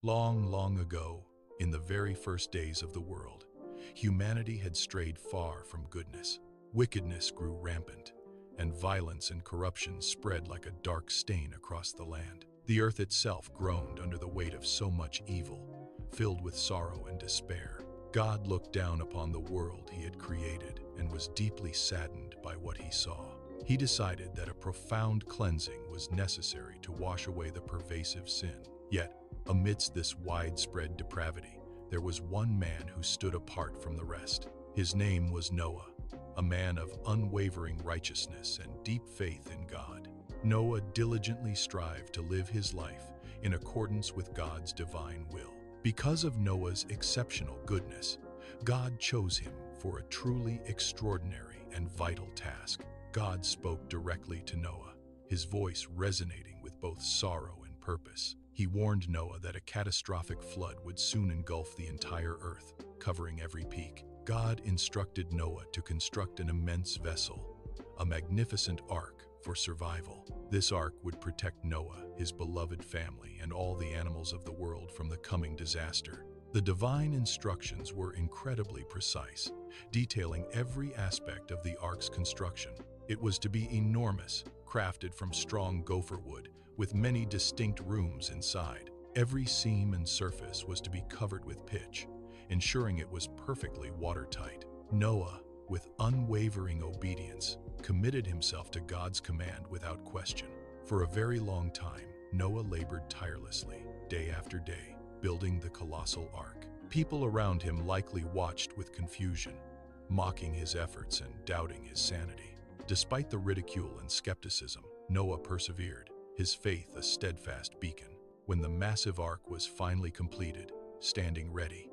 Long, long ago, in the very first days of the world, humanity had strayed far from goodness. Wickedness grew rampant, and violence and corruption spread like a dark stain across the land. The earth itself groaned under the weight of so much evil, filled with sorrow and despair. God looked down upon the world he had created and was deeply saddened by what he saw. He decided that a profound cleansing was necessary to wash away the pervasive sin. Yet, amidst this widespread depravity, there was one man who stood apart from the rest. His name was Noah, a man of unwavering righteousness and deep faith in God. Noah diligently strived to live his life in accordance with God's divine will. Because of Noah's exceptional goodness, God chose him for a truly extraordinary and vital task. God spoke directly to Noah, his voice resonating with both sorrow and purpose. He warned Noah that a catastrophic flood would soon engulf the entire earth, covering every peak. God instructed Noah to construct an immense vessel, a magnificent ark for survival. This ark would protect Noah, his beloved family, and all the animals of the world from the coming disaster. The divine instructions were incredibly precise, detailing every aspect of the ark's construction. It was to be enormous, crafted from strong gopher wood, with many distinct rooms inside. Every seam and surface was to be covered with pitch, ensuring it was perfectly watertight. Noah, with unwavering obedience, committed himself to God's command without question. For a very long time, Noah labored tirelessly, day after day, building the colossal ark. People around him likely watched with confusion, mocking his efforts and doubting his sanity. Despite the ridicule and skepticism, Noah persevered, his faith a steadfast beacon. When the massive ark was finally completed, standing ready,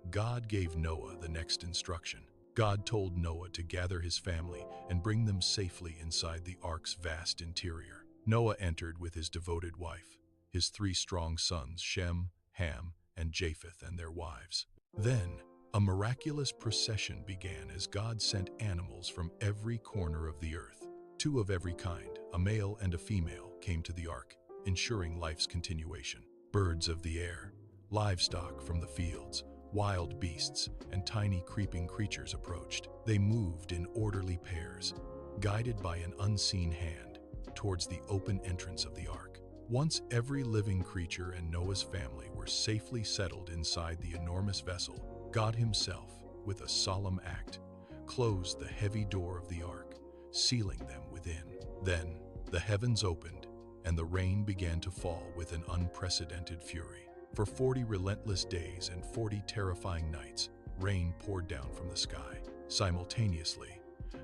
God gave Noah the next instruction. God told Noah to gather his family and bring them safely inside the ark's vast interior. Noah entered with his devoted wife, his 3 strong sons, Shem, Ham, and Japheth, and their wives. Then, a miraculous procession began as God sent animals from every corner of the earth. 2 of every kind, a male and a female, came to the ark, ensuring life's continuation. Birds of the air, livestock from the fields, wild beasts, and tiny creeping creatures approached. They moved in orderly pairs, guided by an unseen hand, towards the open entrance of the ark. Once every living creature and Noah's family were safely settled inside the enormous vessel, God himself, with a solemn act, closed the heavy door of the ark, sealing them within. Then the heavens opened, and the rain began to fall with an unprecedented fury. For 40 relentless days and 40 terrifying nights, rain poured down from the sky. Simultaneously,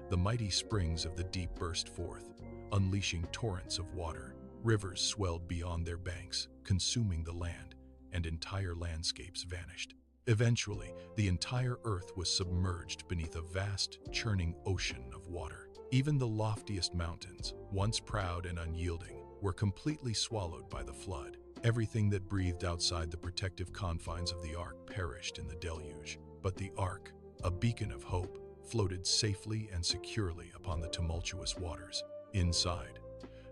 the mighty springs of the deep burst forth, unleashing torrents of water. Rivers swelled beyond their banks, consuming the land, and entire landscapes vanished. Eventually, the entire earth was submerged beneath a vast, churning ocean of water. Even the loftiest mountains, once proud and unyielding, were completely swallowed by the flood. Everything that breathed outside the protective confines of the ark perished in the deluge. But the ark, a beacon of hope, floated safely and securely upon the tumultuous waters. Inside,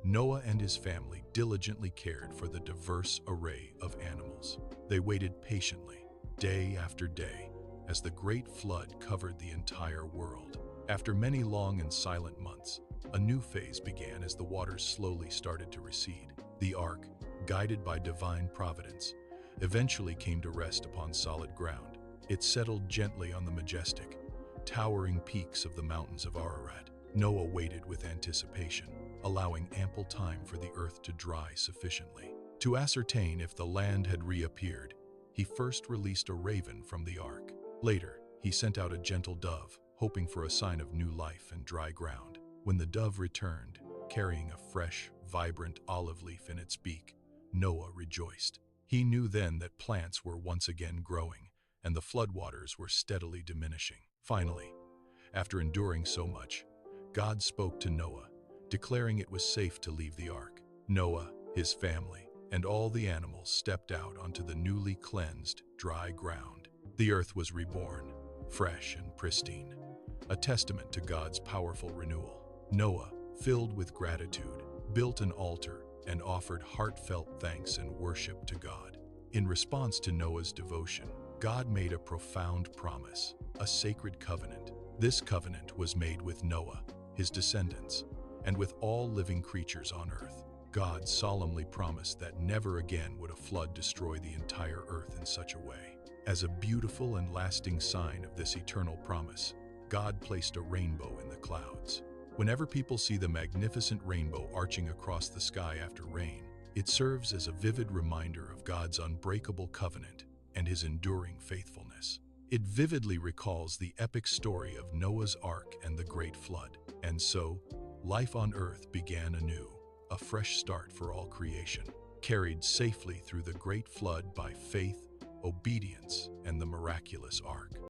Noah and his family diligently cared for the diverse array of animals. They waited patiently, day after day, as the great flood covered the entire world. After many long and silent months, a new phase began as the waters slowly started to recede. The ark, guided by divine providence, eventually came to rest upon solid ground. It settled gently on the majestic, towering peaks of the mountains of Ararat. Noah waited with anticipation, allowing ample time for the earth to dry sufficiently. To ascertain if the land had reappeared, he first released a raven from the ark. Later, he sent out a gentle dove, hoping for a sign of new life and dry ground. When the dove returned, carrying a fresh, vibrant olive leaf in its beak, Noah rejoiced. He knew then that plants were once again growing, and the floodwaters were steadily diminishing. Finally, after enduring so much, God spoke to Noah, declaring it was safe to leave the ark. Noah, his family, and all the animals stepped out onto the newly cleansed, dry ground. The earth was reborn, fresh and pristine, a testament to God's powerful renewal. Noah, filled with gratitude, built an altar and offered heartfelt thanks and worship to God. In response to Noah's devotion, God made a profound promise, a sacred covenant. This covenant was made with Noah, his descendants, and with all living creatures on earth. God solemnly promised that never again would a flood destroy the entire earth in such a way. As a beautiful and lasting sign of this eternal promise, God placed a rainbow in the clouds. Whenever people see the magnificent rainbow arching across the sky after rain, it serves as a vivid reminder of God's unbreakable covenant and his enduring faithfulness. It vividly recalls the epic story of Noah's Ark and the Great Flood. And so, life on earth began anew, a fresh start for all creation, carried safely through the Great Flood by faith, obedience, and the miraculous Ark.